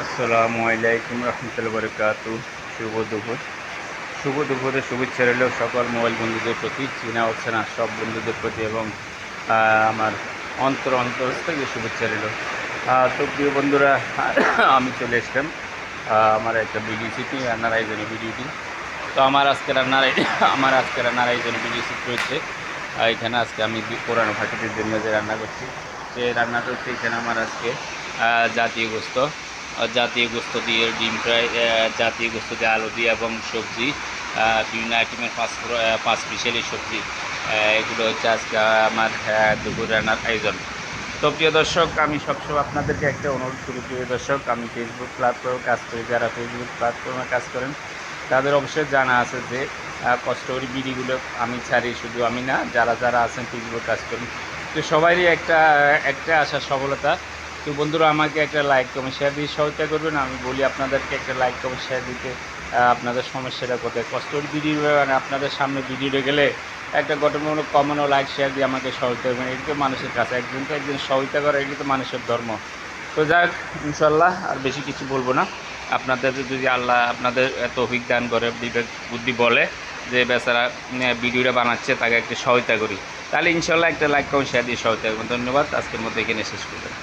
আসসালামু আলাইকুম রহমতুল্লাহ বরকাতু। শুভ দুপুরে শুভেচ্ছা রইল সকল মোবাইল বন্ধুদের প্রতি, চীনা অচেনা সব বন্ধুদের প্রতি এবং আমার অন্তর থেকে শুভেচ্ছা রইল। তো প্রিয় বন্ধুরা, আমি চলে এসলাম আমার একটা ভিডিও সিটি রান্নার আয়োজনে ভিডিওটি। তো আমার আজকে রান্নার আয়োজনে ভিডিও সিট রয়েছে। এখানে আজকে আমি পুরানো ভাটিদের জন্য যে রান্না করছি, সে রান্নাটা হচ্ছে এখানে আমার আজকে জাতীয় গোস্ত দিয়ে ডিম ফ্রাই, জাতীয় গোস্ত দিয়ে আলু দিয়ে এবং সবজি, বিভিন্ন আইটেমের পাঁচ বিশেলি সবজি, এগুলো হচ্ছে আজকে আমার দুপুর রান্নার আয়োজন। তো প্রিয় দর্শক, আমি সবসময় আপনাদেরকে একটা অনুরোধ করি, প্রিয় দর্শক, আমি ফেসবুক প্ল্যাটফর্মে কাজ করি। যারা ফেসবুক প্ল্যাটফর্মে কাজ করেন তাদের অবশ্যই জানা আছে যে কষ্ট করে ভিডিওগুলো আমি ছাড়ি, শুধু আমি না, যারা যারা আছেন ফেসবুক কাজ করেন, তো সবারই একটা আশা সফলতা। তো বন্ধুরা, আমাকে একটা লাইক কমেন্ট শেয়ার দিয়ে সহায়তা করবেন। আমি বলি আপনাদেরকে একটা লাইক কমেন্ট শেয়ার দিতে। আপনাদের সমস্যাটা কোথায়, কষ্টের ভিডিও মানে আপনাদের সামনে ভিডিওটা গেলে একটা গঠনমূলক কমন ও লাইক শেয়ার দিয়ে আমাকে সহায়তা করবেন। এটি মানুষের কাছে একজনকে একজন সহায়তা করা, এটি তো মানুষের ধর্ম। তো যাক, ইনশাল্লাহ আর বেশি কিছু বলবো না। আপনাদের যদি আল্লাহ আপনাদের তৌফিক দান করে, বিবেক বুদ্ধি বলে যে বেচারা ভিডিওটা বানাচ্ছে, তাকে একটা সহায়তা করি, তাহলে ইনশাল্লাহ একটা লাইক কমেন্ট শেয়ার দিয়ে সহায়তা করবেন। ধন্যবাদ। আজকের মধ্যে এখানে শেষ করবেন।